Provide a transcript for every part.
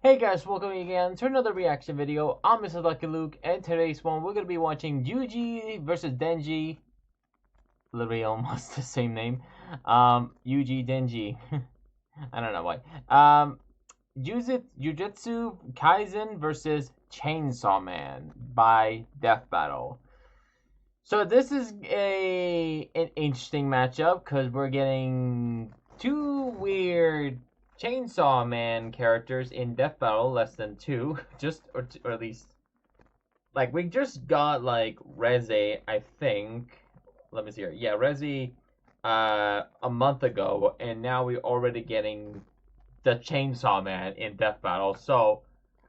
Hey guys, welcome again to another reaction video. I'm Mr. Lucky Luke, and today's one we're gonna be watching Yuji versus Denji. Literally almost the same name. Yuji Denji. I don't know why. Jujutsu Kaisen versus Chainsaw Man by Death Battle. So this is an interesting matchup because we're getting two weird Chainsaw Man characters in Death Battle, less than two, or at least like we just got like Reze, I think. Let me see here. Yeah, Reze, a month ago, and now we're already getting the Chainsaw Man in Death Battle. So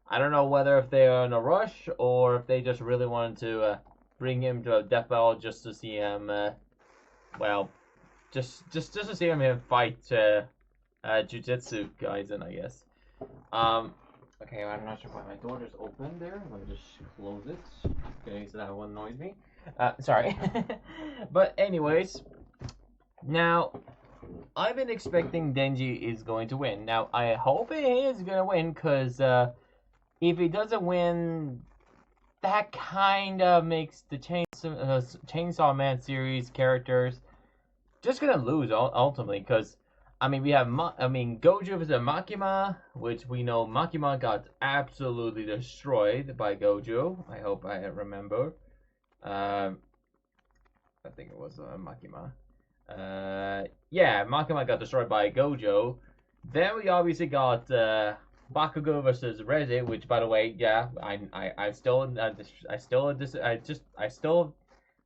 I don't know whether if they are in a rush or if they just really wanted to bring him to a Death Battle just to see him. Well, just to see him fight Jujutsu Kaisen, I guess. Okay, I'm not sure why my door just opened there. Let me just close it. Okay, so that won't annoy me. Sorry. But anyways, now I've been expecting Denji is going to win. Now I hope he is gonna win, cause if he doesn't win, that kind of makes the Chainsaw Man series characters just gonna lose ultimately, because I mean we have Gojo versus Makima, which we know Makima got absolutely destroyed by Gojo. I hope I remember. I think it was Makima. Yeah, Makima got destroyed by Gojo. Then we obviously got Bakugo versus Reze, which, by the way, yeah, I still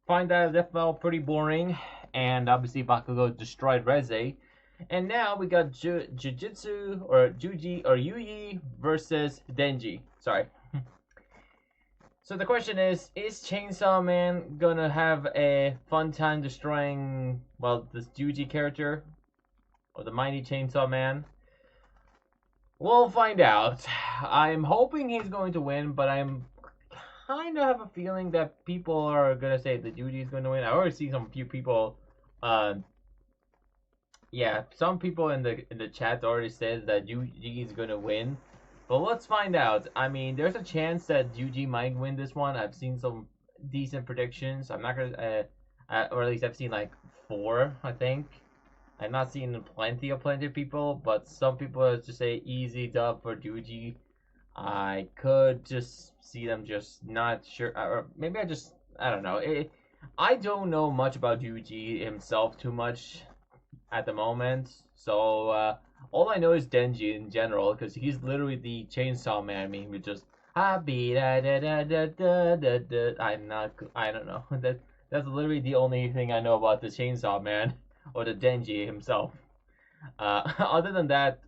find that Death Battle pretty boring, and obviously Bakugo destroyed Reze. And now we got Jujutsu or Yuji versus Denji. Sorry. So the question is Chainsaw Man gonna have a fun time destroying, well, this Yuji character? Or the mighty Chainsaw Man? We'll find out. I'm hoping he's going to win, but I'm kind of have a feeling that people are gonna say that Yuji is going to win. I already see some few people, yeah, some people in the chat already said that Yuji is going to win. But let's find out. I mean, there's a chance that Yuji might win this one. I've seen some decent predictions. I'm not gonna, or at least I've seen like 4, I think. I've not seen plenty of people, but some people just say easy dub for Yuji. I could just see them just not sure, or maybe I don't know. I don't know much about Yuji himself too much at the moment, so all I know is Denji in general, because he's literally the Chainsaw Man. I mean, we just I don't know. That's literally the only thing I know about the Chainsaw Man or the Denji himself. Other than that,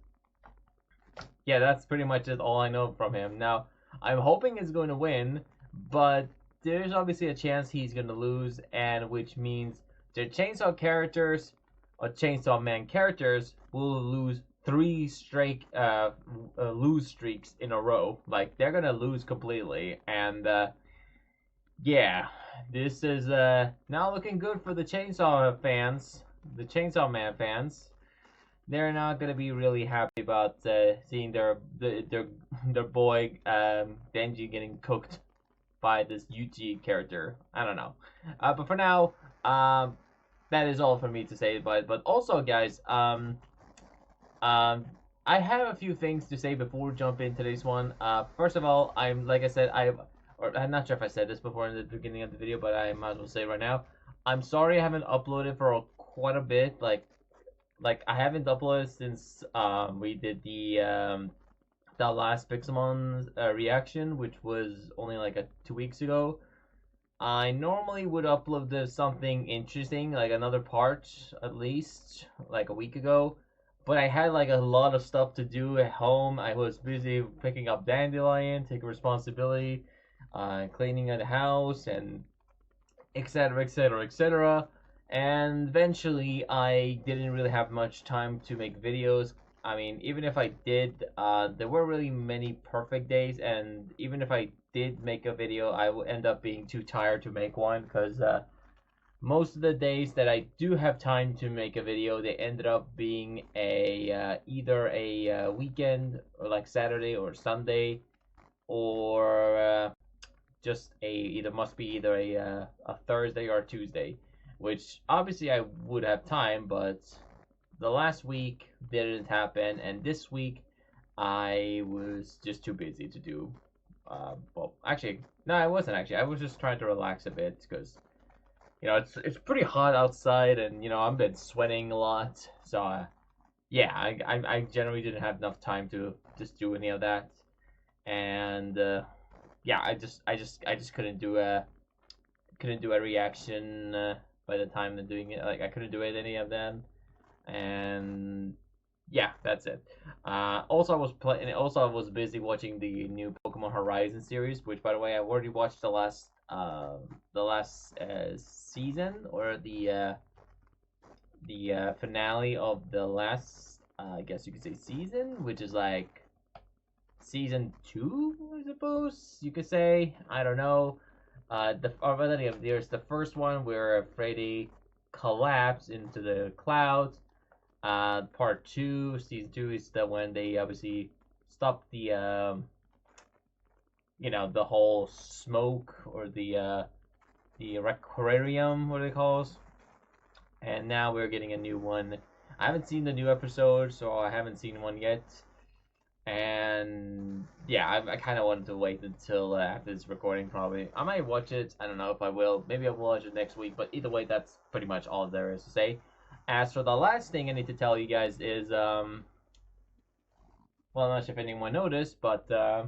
yeah, that's pretty much just all I know from him. Now, I'm hoping he's going to win, but there's obviously a chance he's going to lose, and which means the Chainsaw characters or Chainsaw Man characters will lose 3 straight lose streaks in a row. Like, they're gonna lose completely, and yeah, this is not looking good for the Chainsaw fans, the Chainsaw Man fans. They're not gonna be really happy about seeing their boy Denji getting cooked by this Yuji character. I don't know, but for now, that is all for me to say. But also, guys, I have a few things to say before we jump into this one. First of all, like I said, I'm not sure if I said this before in the beginning of the video, but I might as well say it right now. I'm sorry I haven't uploaded for quite a bit. Like I haven't uploaded since we did the last Pixelmon reaction, which was only like 2 weeks ago. I normally would upload something interesting, like another part at least, like a week ago. But I had like a lot of stuff to do at home. I was busy picking up Dandelion, taking responsibility, cleaning the house, and etc. etc. etc. And eventually, I didn't really have much time to make videos. I mean, even if I did, there weren't really many perfect days, and even if I did make a video, I would end up being too tired to make one because most of the days that I do have time to make a video, they ended up being either a weekend, or like Saturday or Sunday, or just either a Thursday or a Tuesday, which obviously I would have time, but the last week didn't happen, and this week I was just too busy to do. Well, actually, no, I wasn't actually. I was just trying to relax a bit because it's pretty hot outside, and I've been sweating a lot, so yeah, I generally didn't have enough time to just do any of that, and yeah, I just couldn't do a reaction by the time of doing it. Like, I couldn't do any of them, and yeah, that's it. Also, I was busy watching the new Pokemon Horizon series, which, by the way, I've already watched the last season, or the finale of the last, I guess you could say, season, which is like season 2, I suppose you could say. I don't know. There's the first one where Freddy collapsed into the clouds. Part 2, season 2, is the when they obviously stopped the the whole smoke, or the aquarium, what they call it. And now we're getting a new one. I haven't seen the new episode, so I haven't seen one yet. And yeah, I kind of wanted to wait until after this recording. Probably I might watch it. I don't know if I will. Maybe I will watch it next week. But either way, that's pretty much all there is to say. As for the last thing I need to tell you guys is, well, I'm not sure if anyone noticed, but I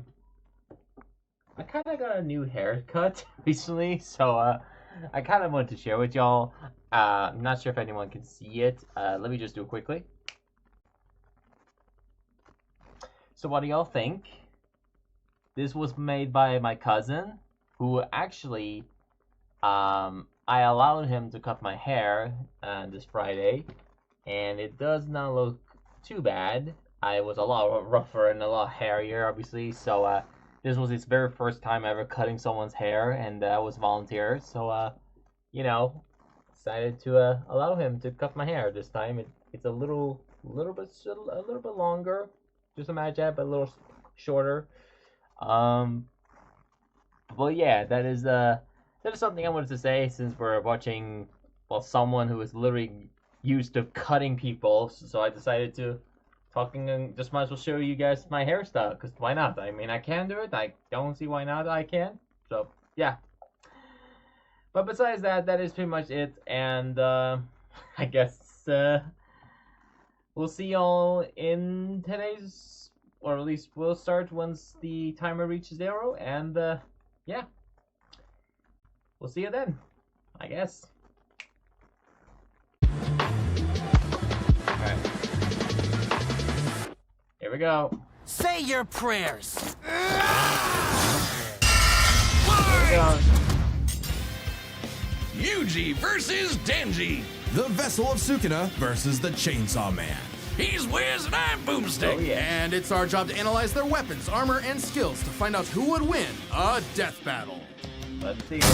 kind of got a new haircut recently, so I kind of wanted to share with y'all. I'm not sure if anyone can see it. Let me just do it quickly. So what do y'all think? This was made by my cousin, who actually, I allowed him to cut my hair this Friday, and it does not look too bad. I was a lot rougher and a lot hairier, obviously, so this was his very first time ever cutting someone's hair, and I was volunteer, so decided to allow him to cut my hair this time. It's a little bit longer, just imagine that, but a little shorter. But yeah, that is something I wanted to say, since we're watching, well, someone who is literally used to cutting people. So I decided to and just might as well show you guys my hairstyle, because why not? I mean, I can do it. I don't see why not I can. So yeah. But besides that, that is pretty much it. And I guess we'll see y'all in today's, or at least we'll start once the timer reaches 0. And yeah. We'll see you then, I guess. Alright. Here we go. Say your prayers. Here we go. Yuji versus Denji. The Vessel of Sukuna versus the Chainsaw Man. He's Wiz and I'm Boomstick. Oh, yeah. And it's our job to analyze their weapons, armor, and skills to find out who would win a death battle. Let's see it.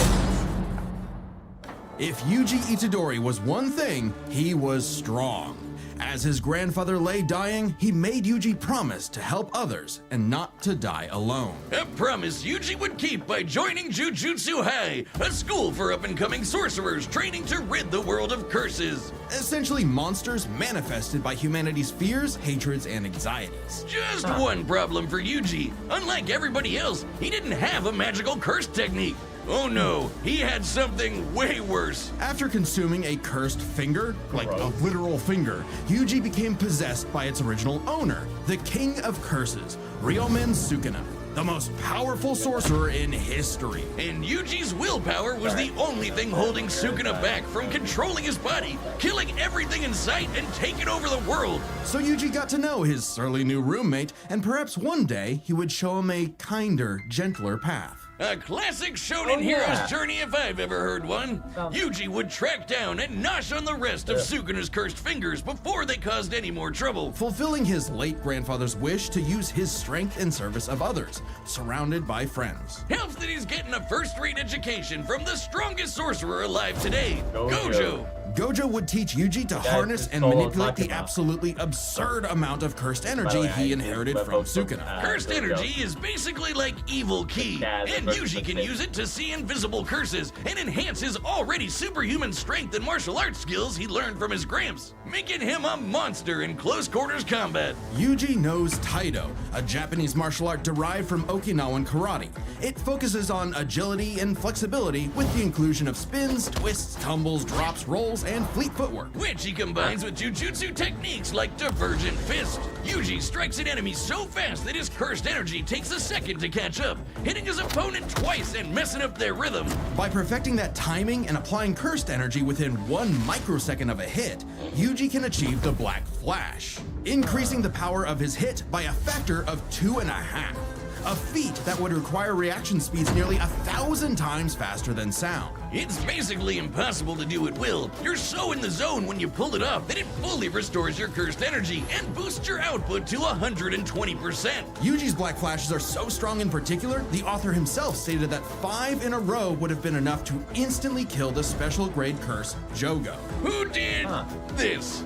If Yuji Itadori was one thing, he was strong. As his grandfather lay dying, he made Yuji promise to help others and not to die alone. A promise Yuji would keep by joining Jujutsu High, a school for up-and-coming sorcerers training to rid the world of curses. Essentially monsters manifested by humanity's fears, hatreds, and anxieties. Just one problem for Yuji. Unlike everybody else, he didn't have a magical curse technique. Oh no, he had something way worse. After consuming a cursed finger, like a literal finger, Yuji became possessed by its original owner, the King of Curses, Ryomen Sukuna, the most powerful sorcerer in history. And Yuji's willpower was the only thing holding Sukuna back from controlling his body, killing everything in sight, and taking over the world. So Yuji got to know his surly new roommate, and perhaps one day he would show him a kinder, gentler path. A classic shonen hero's journey if I've ever heard one. Yuji would track down and nosh on the rest of Sukuna's cursed fingers before they caused any more trouble. Fulfilling his late grandfather's wish to use his strength in service of others, surrounded by friends. Helps that he's getting a first-rate education from the strongest sorcerer alive today, Gojo. Gojo would teach Yuji to harness and manipulate the absolutely absurd amount of cursed energy he inherited from Sukuna. Cursed energy is basically like evil ki, and Yuji can use it to see invisible curses and enhance his already superhuman strength and martial arts skills he learned from his gramps, making him a monster in close quarters combat. Yuji knows Taido, a Japanese martial art derived from Okinawan karate. It focuses on agility and flexibility with the inclusion of spins, twists, tumbles, drops, rolls, and fleet footwork, which he combines with Jujutsu techniques like Divergent Fist. Yuji strikes an enemy so fast that his cursed energy takes a second to catch up, hitting his opponent twice and messing up their rhythm. By perfecting that timing and applying cursed energy within 1 microsecond of a hit, Yuji can achieve the Black Flash, increasing the power of his hit by a factor of 2.5. A feat that would require reaction speeds nearly 1,000 times faster than sound. It's basically impossible to do at will. You're so in the zone when you pull it off that it fully restores your cursed energy and boosts your output to 120%. Yuji's Black Flashes are so strong in particular, the author himself stated that 5 in a row would have been enough to instantly kill the special grade curse, Jogo. Who did this,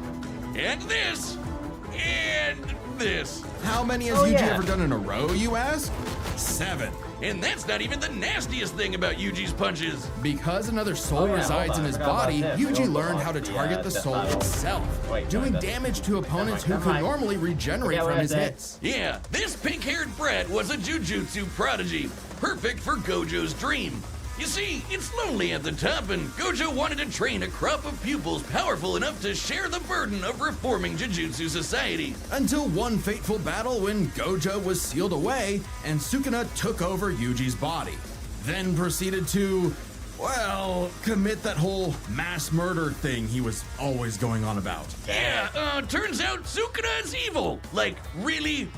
and this, and this? How many has Yuji ever done in a row, you ask? 7. And that's not even the nastiest thing about Yuji's punches. Because another soul resides in his body, Yuji learned how to target the soul itself, doing damage to opponents who could normally regenerate from his hits. Yeah, this pink-haired brat was a Jujutsu prodigy, perfect for Gojo's dream. You see, it's lonely at the top, and Gojo wanted to train a crop of pupils powerful enough to share the burden of reforming Jujutsu society. Until one fateful battle when Gojo was sealed away and Sukuna took over Yuji's body. Then proceeded to, well, commit that whole mass murder thing he was always going on about. Yeah, turns out Sukuna is evil. Like, really,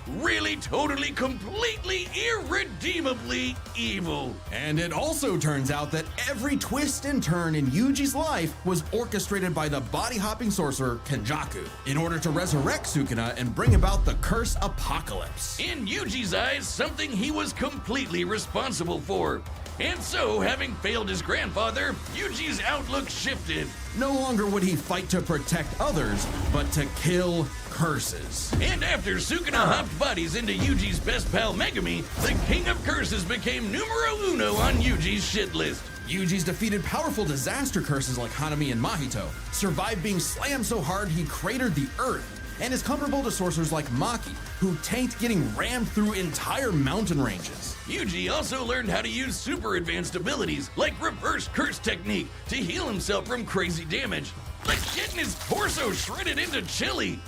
totally, completely, irredeemably evil. And it also turns out that every twist and turn in Yuji's life was orchestrated by the body-hopping sorcerer Kenjaku in order to resurrect Sukuna and bring about the curse apocalypse. In Yuji's eyes, something he was completely responsible for. And so, having failed his grandfather, Yuji's outlook shifted. No longer would he fight to protect others, but to kill curses. And after Sukuna hopped bodies into Yuji's best pal Megumi, the king of curses became numero uno on Yuji's shit list. Yuji's defeated powerful disaster curses like Hanami and Mahito, survived being slammed so hard he cratered the earth, and is comparable to sorcerers like Maki, who tanked getting rammed through entire mountain ranges. Yuji also learned how to use super advanced abilities, like reverse curse technique, to heal himself from crazy damage. Like getting his torso shredded into chili.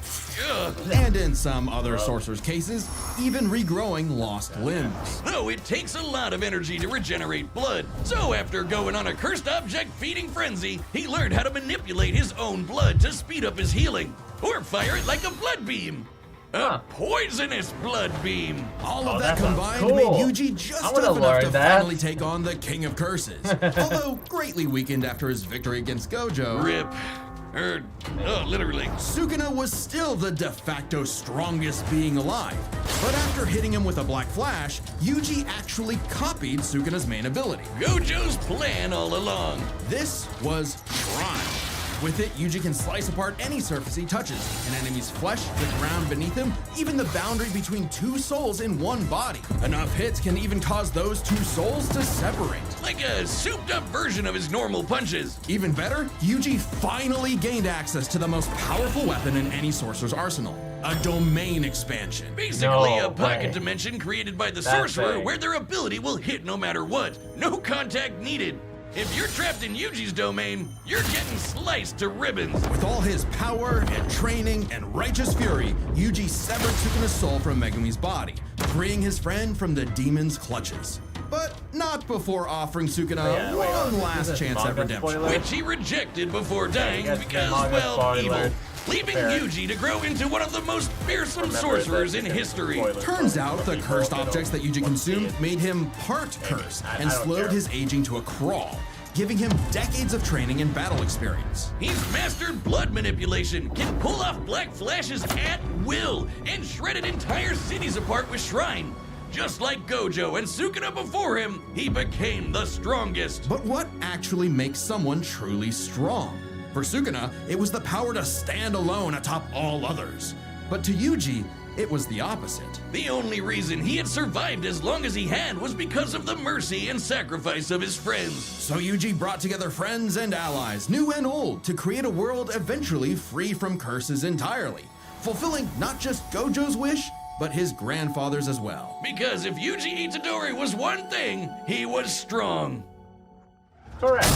Ugh. And in some other sorcerers' cases, even regrowing lost limbs. Though it takes a lot of energy to regenerate blood, so after going on a cursed object feeding frenzy, he learned how to manipulate his own blood to speed up his healing, or fire it like a blood beam. A poisonous blood beam. All of that combined made Yuji just tough enough to finally take on the King of Curses, although greatly weakened after his victory against Gojo. Rip. Literally. Sukuna was still the de facto strongest being alive, but after hitting him with a Black Flash, Yuji actually copied Sukuna's main ability. Gojo's plan all along. This was Shrine. With it, Yuji can slice apart any surface he touches, an enemy's flesh, the ground beneath him, even the boundary between two souls in one body. Enough hits can even cause those two souls to separate. Like a souped-up version of his normal punches. Even better, Yuji finally gained access to the most powerful weapon in any sorcerer's arsenal, a domain expansion. Basically, a pocket dimension created by the sorcerer where their ability will hit no matter what. No contact needed. If you're trapped in Yuji's domain, you're getting sliced to ribbons. With all his power and training and righteous fury, Yuji severed Sukuna's soul from Megumi's body, freeing his friend from the demon's clutches. But not before offering Sukuna one last chance at redemption. Which he rejected before dying because, well, evil. leaving Fair. Yuji to grow into one of the most fearsome Remember sorcerers that in it's history. spoiler. Turns out the cursed objects that Yuji consumed made him part cursed and I don't slowed care. his aging to a crawl, giving him decades of training and battle experience. He's mastered blood manipulation, can pull off black flashes at will, and shredded entire cities apart with Shrine. Just like Gojo and Sukuna before him, he became the strongest. But what actually makes someone truly strong? For Sukuna, it was the power to stand alone atop all others. But to Yuji, it was the opposite. The only reason he had survived as long as he had was because of the mercy and sacrifice of his friends. So Yuji brought together friends and allies, new and old, to create a world eventually free from curses entirely, fulfilling not just Gojo's wish, but his grandfather's as well. Because if Yuji Itadori was one thing, he was strong. Correct.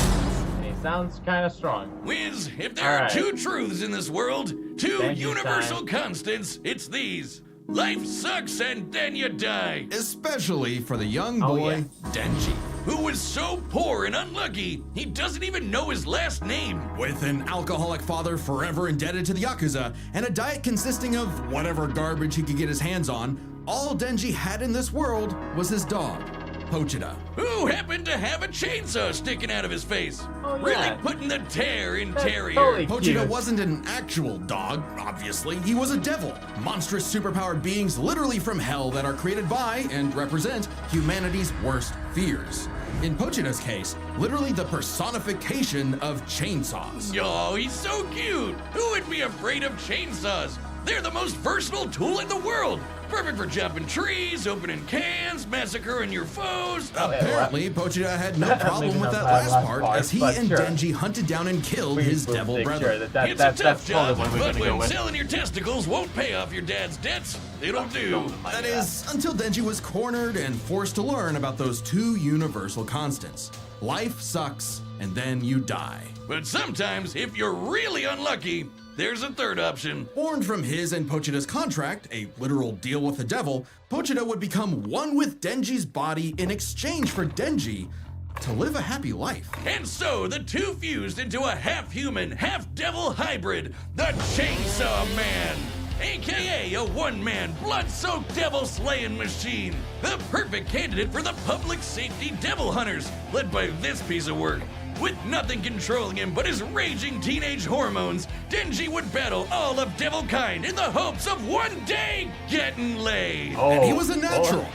He sounds kind of strong. Wiz, if there are Alright. two truths in this world, two Thank you, universal Stein. constants, it's these. Life sucks and then you die. Especially for the young Oh, boy, yeah. Denji. Who was so poor and unlucky, he doesn't even know his last name. With an alcoholic father forever indebted to the Yakuza, and a diet consisting of whatever garbage he could get his hands on, all Denji had in this world was his dog, Pochita. Who happened to have a chainsaw sticking out of his face. Oh, yeah. Really putting the tear in That's Terrier. totally Pochita cute. wasn't an actual dog, obviously. He was a devil. Monstrous superpowered beings literally from hell that are created by and represent humanity's worst fears. In Pochita's case, literally the personification of chainsaws. Oh, he's so cute. Who would be afraid of chainsaws? They're the most versatile tool in the world. Perfect for chopping trees, opening cans, massacring your foes. Apparently, Pochita had no problem Maybe with not that that last part, as he but and sure. Denji hunted down and killed his devil Sure, brother. It's a tough that's job, totally what we're but gonna go when with. selling your testicles won't pay off your dad's debts, it'll do. That is, until Denji was cornered and forced to learn about those two universal constants. Life sucks, and then you die. But sometimes, if you're really unlucky, there's a third option. Born from his and Pochita's contract, a literal deal with the devil, Pochita would become one with Denji's body in exchange for Denji to live a happy life. And so the two fused into a half-human, half-devil hybrid, the Chainsaw Man. AKA a one-man, blood-soaked devil-slaying machine. The perfect candidate for the public safety devil hunters, led by this piece of work. With nothing controlling him but his raging teenage hormones, Denji would battle all of devil kind in the hopes of one day getting laid. And he was a natural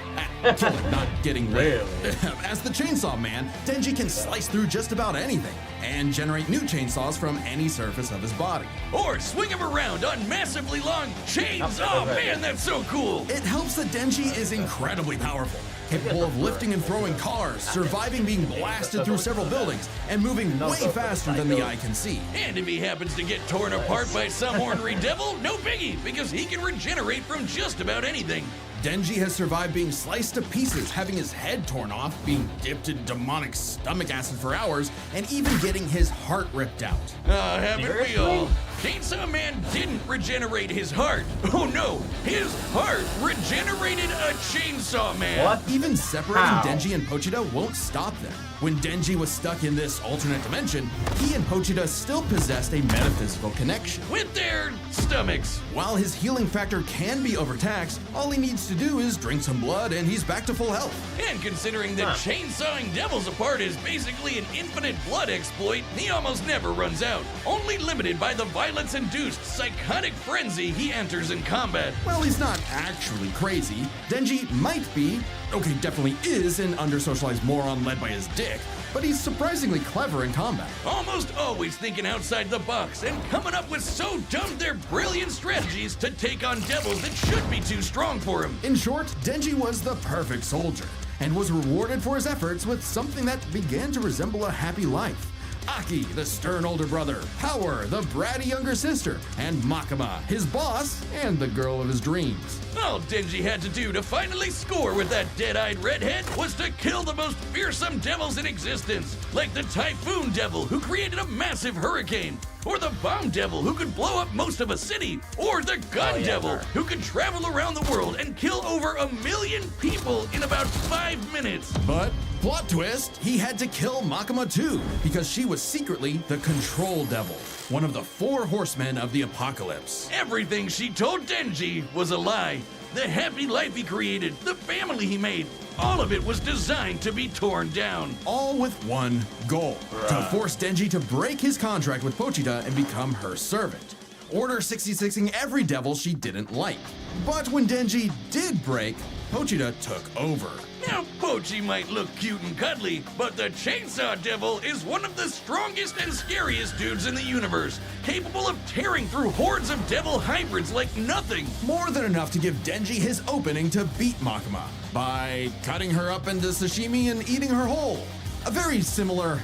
at killing, not getting laid. Really? As the Chainsaw Man, Denji can slice through just about anything and generate new chainsaws from any surface of his body. Or swing him around on massively long chains. Oh man, that's so cool. It helps that Denji is incredibly powerful, capable of lifting and throwing cars, surviving being blasted through several buildings, and moving way faster than the eye can see. And if he happens to get torn apart by some ornery devil, no biggie, because he can regenerate from just about anything. Denji has survived being sliced to pieces, having his head torn off, being dipped in demonic stomach acid for hours, and even getting his heart ripped out. Haven't we Seriously? all? Chainsaw Man didn't regenerate his heart. Oh no, his heart regenerated a Chainsaw Man. What? Even separating How? Denji and Pochita won't stop them. When Denji was stuck in this alternate dimension, he and Pochita still possessed a metaphysical connection. With their stomachs. While his healing factor can be overtaxed, all he needs to do is drink some blood and he's back to full health. And considering that chainsawing devils apart is basically an infinite blood exploit, he almost never runs out. Only limited by the violence-induced psychotic frenzy he enters in combat. Well, he's not actually crazy. Denji might be, okay, definitely is an under-socialized moron led by his dick, but he's surprisingly clever in combat. Almost always thinking outside the box and coming up with so dumb they're brilliant strategies to take on devils that should be too strong for him. In short, Denji was the perfect soldier and was rewarded for his efforts with something that began to resemble a happy life. Aki, the stern older brother, Power, the bratty younger sister, and Makima, his boss and the girl of his dreams. All Denji had to do to finally score with that dead-eyed redhead was to kill the most fearsome devils in existence, like the Typhoon Devil who created a massive hurricane, or the Bomb Devil, who could blow up most of a city, or the Gun Devil, who could travel around the world and kill over 1 million people in about 5 minutes. But, plot twist, he had to kill Makima too, because she was secretly the Control Devil, one of the 4 horsemen of the apocalypse. Everything she told Denji was a lie. The happy life he created, the family he made, all of it was designed to be torn down. All with one goal, to force Denji to break his contract with Pochita and become her servant. Order 66ing every devil she didn't like. But when Denji did break, Pochita took over. Now, Pochi might look cute and cuddly, but the Chainsaw Devil is one of the strongest and scariest dudes in the universe, capable of tearing through hordes of devil hybrids like nothing. More than enough to give Denji his opening to beat Makima by cutting her up into sashimi and eating her whole. A very similar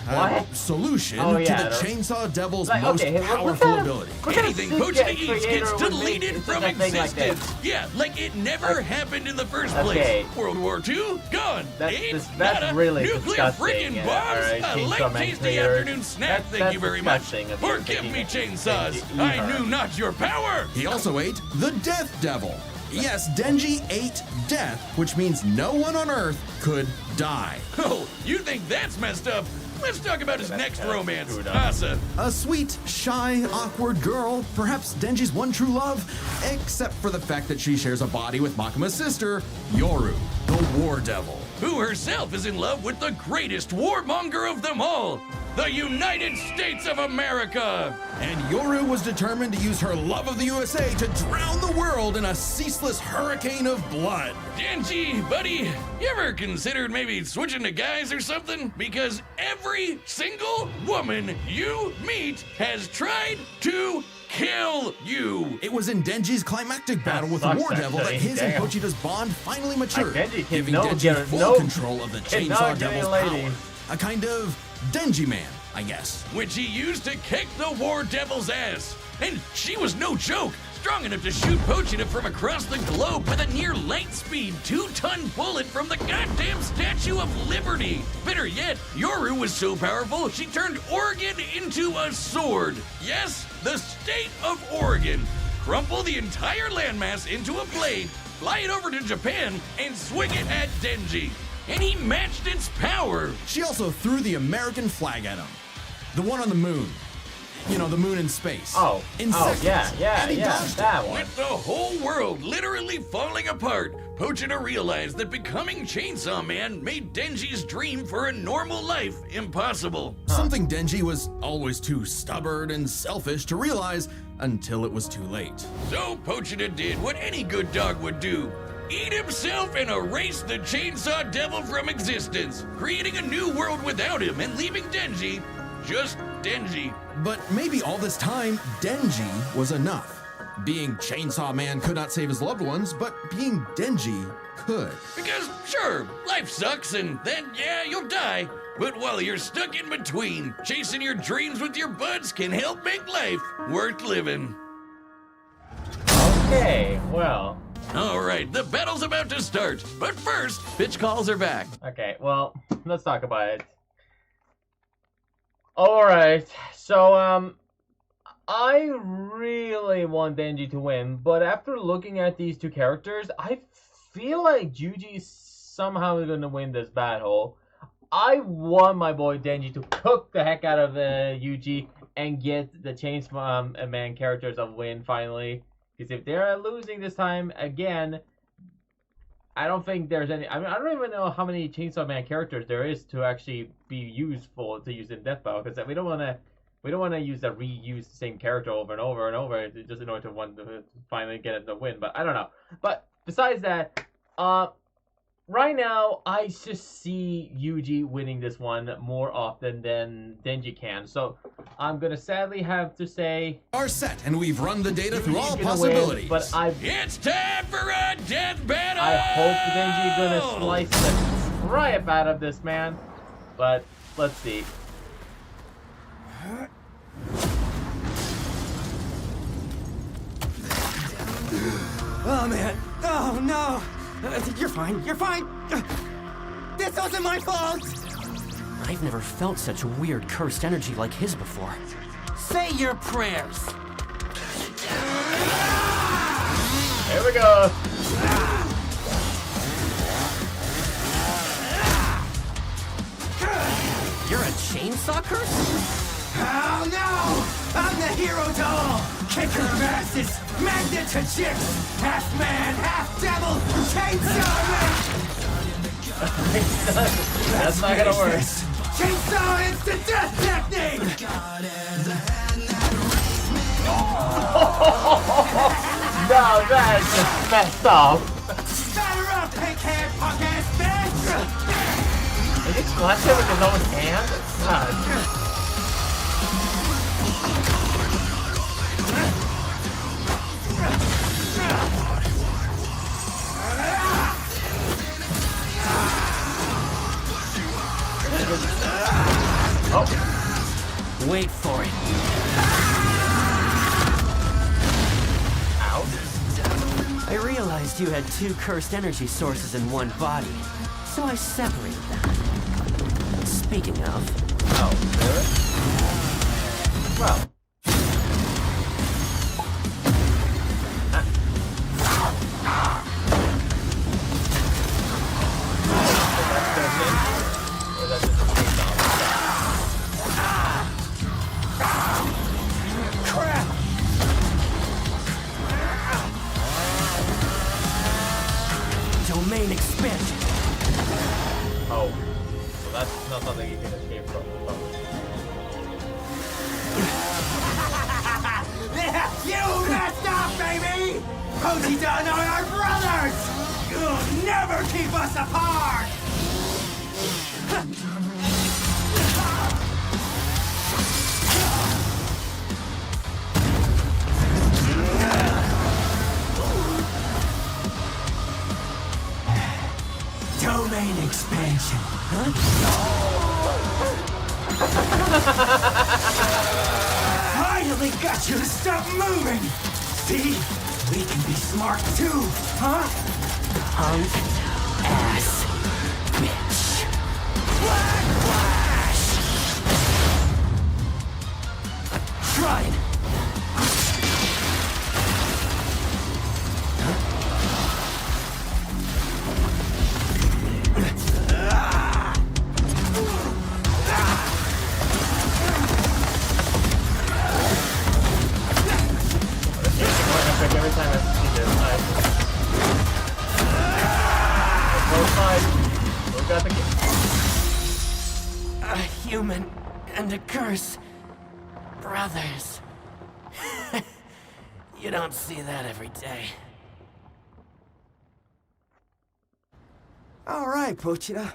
solution to the Chainsaw Devil's most powerful ability. Anything Pochita eats gets deleted from existence. Yeah, like it never happened in the first place. World War II, gone. That's really nuclear disgusting. freaking bombs. A light tasty afternoon snack. Thank you very much. Forgive me, chainsaws. I knew not your power. He also ate the Death Devil. Yes, Denji ate death, which means no one on Earth could die. Oh, you think that's messed up? Let's talk about his next romance, Asa. A sweet, shy, awkward girl, perhaps Denji's one true love, except for the fact that she shares a body with Makima's sister, Yoru, the War Devil. Who herself is in love with the greatest warmonger of them all, the United States of America! And Yoru was determined to use her love of the USA to drown the world in a ceaseless hurricane of blood. Denji, buddy, you ever considered maybe switching to guys or something? Because every single woman you meet has tried to kill you! It was in Denji's climactic battle with the War Devil that his and Pochita's bond finally matured, giving Denji full control of the Chainsaw Devil's power. A kind of Denji man, I guess. Which he used to kick the War Devil's ass. And she was no joke, strong enough to shoot Pochita from across the globe with a near light speed 2-ton bullet from the goddamn Statue of Liberty. Better yet, Yoru was so powerful she turned Oregon into a sword. Yes, the state of Oregon. Crumple the entire landmass into a blade, fly it over to Japan, and swing it at Denji. And he matched its power. She also threw the American flag at him. The one on the moon. You know, the moon in space. In seconds. That one. With the whole world literally falling apart, Pochita realized that becoming Chainsaw Man made Denji's dream for a normal life impossible. Something Denji was always too stubborn and selfish to realize until it was too late. So Pochita did what any good dog would do. Eat himself and erase the Chainsaw Devil from existence, creating a new world without him and leaving Denji just Denji. But maybe all this time, Denji was enough. Being Chainsaw Man could not save his loved ones, but being Denji could. Because, sure, life sucks and then, yeah, you'll die. But while you're stuck in between, chasing your dreams with your buds can help make life worth living. Okay, well. Alright, the battle's about to start. But first, pitch calls are back. Okay, well, let's talk about it. Alright, so, I really want Denji to win, but after looking at these two characters, I feel like Yuji somehow going to win this battle. I want my boy Denji to cook the heck out of Yuji and get the Chainsaw Man characters a win finally. Because if they're losing this time again, I don't think there's any. I mean, I don't even know how many Chainsaw Man characters there is to actually be useful to use in Death Battle. Because we don't want to use the reuse the same character over and over and over just in order to finally get the win. But I don't know. But besides that, right now I just see Yuji winning this one more often than Denji can. So I'm gonna sadly have to say are set, and we've run the data through all possibilities. Win, but it's time for a death battle. I hope Denji's gonna slice the crap out of this man. But let's see. Oh man! Oh no! You're fine. You're fine. This wasn't my fault. I've never felt such weird cursed energy like his before. Say your prayers. Here we go. You're a chainsaw curse? Oh no! I'm the hero to all! Kicker of asses! Magnet to chicks! Half man, half devil! Chainsaw man! That's not gonna work. Chainsaw instant death technique! No, that's just messed up. Batter up, pink-haired punk-ass bitch! Did he slash him with his own hand? God. Oh. Wait for it. Ow. I realized you had 2 cursed energy sources in one body, so I separated them. Speaking of... Oh, really? Well. Domain expansion. Oh, well that's not something you can escape from. You messed up, baby! Poseidon are our brothers! You'll never keep us apart! Domain expansion, huh? Finally got you to stop moving! See? We can be smart too, huh? Punk ass bitch. Black Flash! Try it! Every time I see this, both sides. Look at the game. A human and a curse. Brothers. You don't see that every day. All right, Pochita.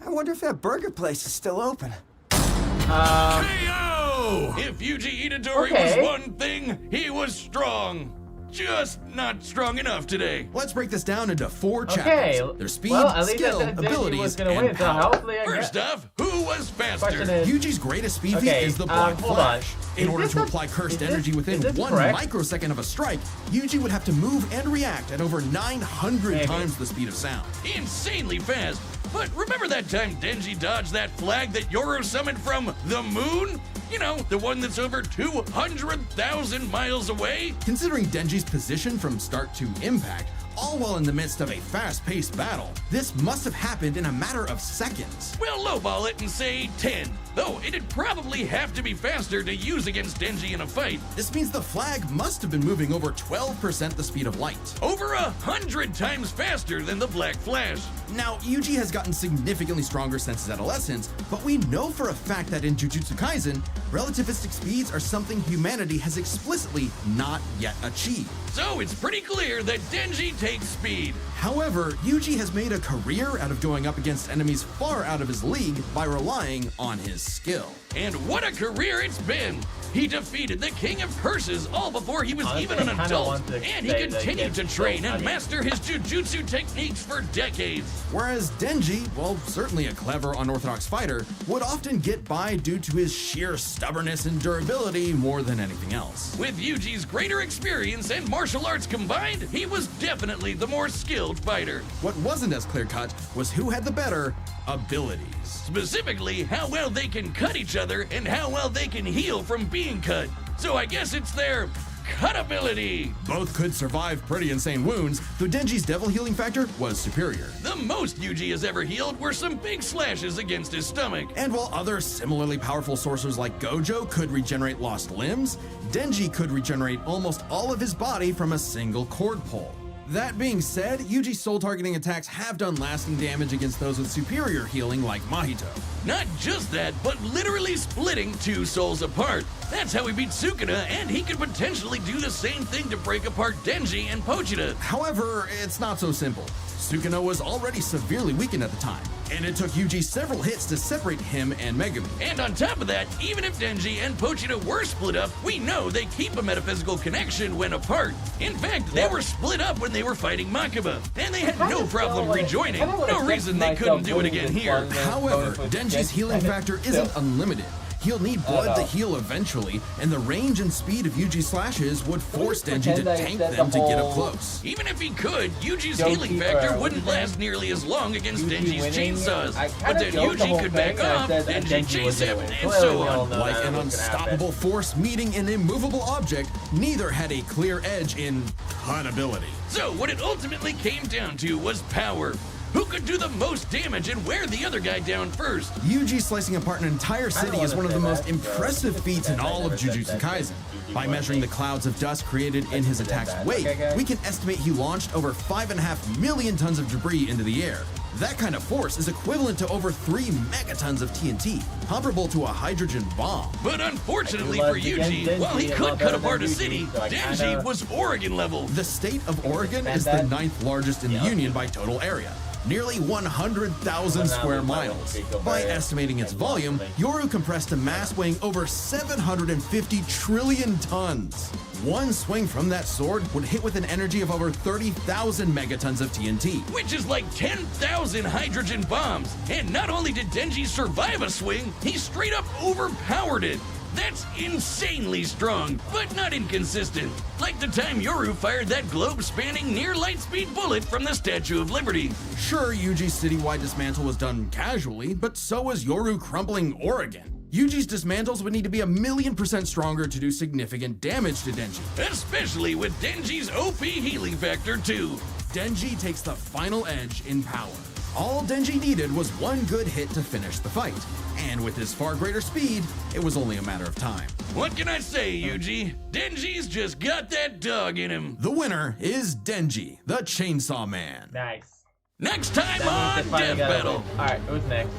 I wonder if that burger place is still open. Hey-o! If Yuji Itadori Okay. was one thing, he was strong. Just not strong enough today. Let's break this down into 4 chapters. Okay. Their speed, Well, at least skill, Denji was abilities, gonna and win, so power. hopefully I First off, who was faster? Question is, Yuji's greatest speed feat Okay, is the Black hold Flash. on. In Is order this to a- apply cursed is this- energy within is this 1 correct? microsecond of a strike, Yuji would have to move and react at over 900 Maybe. times the speed of sound. Insanely fast. But remember that time Denji dodged that flag that Yoro summoned from the moon? You know, the one that's over 200,000 miles away? Considering Denji's position from start to impact, all while in the midst of a fast-paced battle, this must have happened in a matter of seconds. We'll lowball it and say 10. Though it'd probably have to be faster to use against Denji in a fight. This means the flag must have been moving over 12% the speed of light. Over 100 times faster than the Black Flash. Now, Yuji has gotten significantly stronger since his adolescence, but we know for a fact that in Jujutsu Kaisen, relativistic speeds are something humanity has explicitly not yet achieved. So it's pretty clear that Denji takes speed. However, Yuji has made a career out of going up against enemies far out of his league by relying on his skill. And what a career it's been! He defeated the King of Curses all before he was Honestly, even an I kinda adult, want to and he say that continued to Denji's train so and funny. master his jujutsu techniques for decades. Whereas Denji, while certainly a clever, unorthodox fighter, would often get by due to his sheer stubbornness and durability more than anything else. With Yuji's greater experience and martial arts combined, he was definitely the more skilled skilled fighter. What wasn't as clear-cut was who had the better abilities. Specifically, how well they can cut each other and how well they can heal from being cut. So I guess it's their cut ability. Both could survive pretty insane wounds, though Denji's devil healing factor was superior. The most Yuji has ever healed were some big slashes against his stomach. And while other similarly powerful sorcerers like Gojo could regenerate lost limbs, Denji could regenerate almost all of his body from a single cord pull. That being said, Yuji's soul targeting attacks have done lasting damage against those with superior healing like Mahito. Not just that, but literally splitting two souls apart. That's how he beat Sukuna, and he could potentially do the same thing to break apart Denji and Pochita. However, it's not so simple. Sukuna was already severely weakened at the time, and it took Yuji several hits to separate him and Megumi. And on top of that, even if Denji and Pochita were split up, we know they keep a metaphysical connection when apart. In fact, they were split up when they were fighting Makaba, and they had no problem rejoining. No reason they couldn't do it again here. However, Denji's healing factor isn't unlimited. He'll need blood to heal eventually, and the range and speed of Yuji's slashes would force Denji to tank them to get up close. Even if he could, Yuji's healing factor wouldn't last nearly as long against Denji's chainsaws. But then Yuji could back off, Denji chase him, and so on. Like an unstoppable force meeting an immovable object, neither had a clear edge in cut ability. So what it ultimately came down to was power. Who could do the most damage and wear the other guy down first? Yuji slicing apart an entire city is one of the most impressive feats in all of Jujutsu Kaisen. By measuring the clouds of dust created in his attack's wake, we can estimate he launched over 5.5 million tons of debris into the air. That kind of force is equivalent to over 3 megatons of TNT, comparable to a hydrogen bomb. But unfortunately for Yuji, while he could cut apart a city, Denji was Oregon level. The state of Oregon is the 9th largest in the Union by total area. Nearly 100,000 square miles. By estimating its volume, Yoru compressed a mass weighing over 750 trillion tons. One swing from that sword would hit with an energy of over 30,000 megatons of TNT. Which is like 10,000 hydrogen bombs. And not only did Denji survive a swing, he straight up overpowered it. That's insanely strong, but not inconsistent. Like the time Yoru fired that globe-spanning near-light-speed bullet from the Statue of Liberty. Sure, Yuji's citywide dismantle was done casually, but so was Yoru crumpling Oregon. Yuji's dismantles would need to be 1,000,000% stronger to do significant damage to Denji. Especially with Denji's OP healing factor too. Denji takes the final edge in power. All Denji needed was one good hit to finish the fight. And with his far greater speed, it was only a matter of time. What can I say, Yuji? Denji's just got that dog in him. The winner is Denji, the Chainsaw Man. Nice. Next time on Death Battle. Alright, who's next?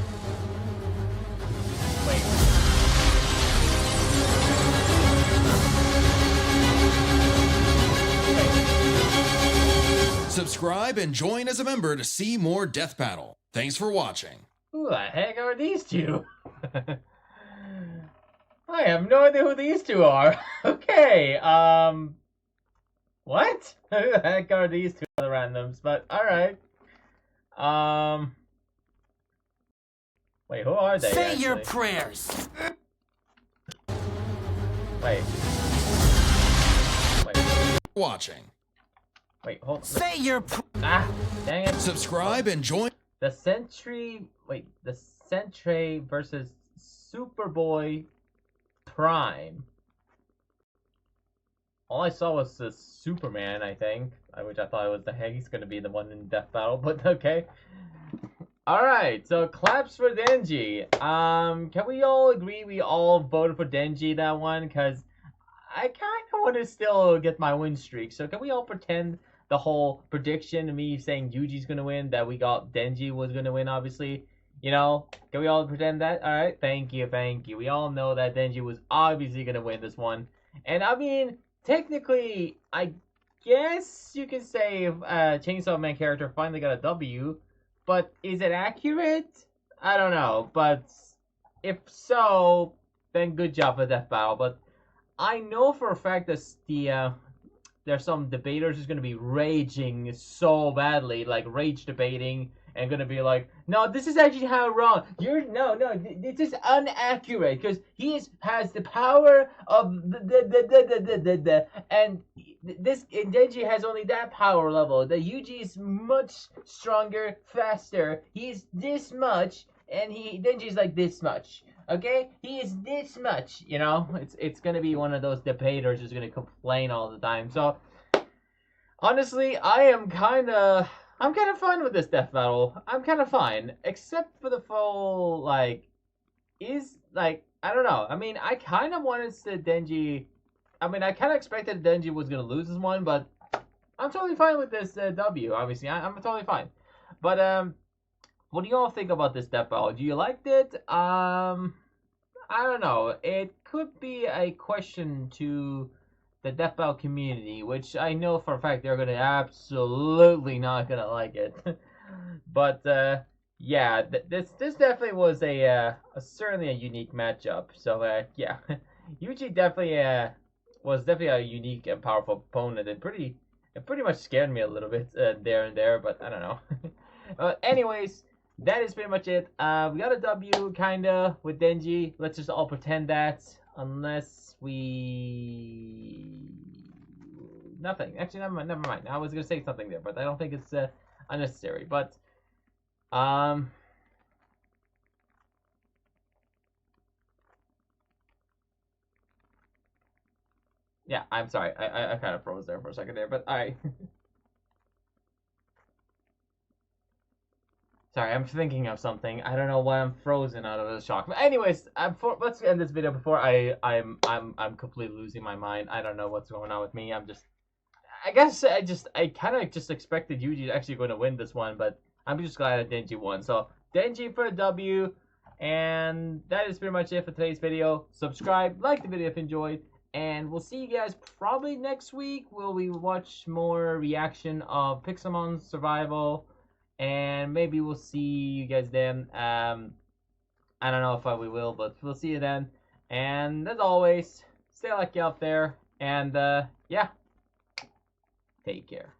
Wait. Subscribe and join as a member to see more Death Battle. Thanks for watching. Who the heck are these two? I have no idea who these two are. Okay, what? Who the heck are these two other randoms? But, alright. Wait, who are they? Say actually? your prayers. Wait. Watching. Wait, hold on. Say your Ah, dang it. Subscribe and join. The Sentry versus Superboy Prime. All I saw was the Superman, I think, which I thought it was the heck he's gonna be the one in Death Battle, but okay. Alright, so claps for Denji. Can we all agree we all voted for Denji that one? Because I kind of want to still get my win streak, so can we all pretend the whole prediction of me saying Yuji's gonna win, that we got Denji was gonna win, obviously? You know, can we all pretend that? Alright, thank you. We all know that Denji was obviously gonna win this one. And I mean, technically, I guess you could say Chainsaw Man character finally got a W, but is it accurate? I don't know, but if so, then good job for Death Battle. But I know for a fact that there's some debaters who's gonna be raging so badly, like rage debating, and gonna be like, no, this is actually how wrong. This is inaccurate because he has the power of and this Denji has only that power level. The Yuji is much stronger, faster. He's this much, and Denji's like this much. Okay, he is this much. You know, it's gonna be one of those debaters who's gonna complain all the time. So honestly, I'm kind of fine with this death battle. I'm kind of fine, except for the full like I don't know. I mean, I kind of wanted to Denji. I mean, I kind of expected Denji was gonna lose this one, but I'm totally fine with this W. Obviously, I'm totally fine. But what do you all think about this death battle? Do you like it? I don't know. It could be a question to the death battle community, which I know for a fact they're gonna absolutely not gonna like it. But yeah, this definitely was a certainly a unique matchup. So yeah, Yuji definitely was definitely a unique and powerful opponent, and it pretty much scared me a little bit there and there. But I don't know. Anyways, that is pretty much it. We got a W kinda with Denji. Let's just all pretend that, unless we nothing. Actually, never mind. I was gonna say something there, but I don't think it's unnecessary. But yeah, I'm sorry. I kind of froze there for a second there, but alright. Sorry, I'm thinking of something. I don't know why I'm frozen out of the shock. But anyways, let's end this video before I'm completely losing my mind. I don't know what's going on with me. I guess I kind of just expected Yuji actually going to win this one, but I'm just glad that Denji won. So Denji for a W, and that is pretty much it for today's video. Subscribe, like the video if you enjoyed, and we'll see you guys probably next week. Will we watch more reaction of Pixelmon Survival? And maybe we'll see you guys then. I don't know if we will, but we'll see you then. And as always, stay lucky out there. And yeah, take care.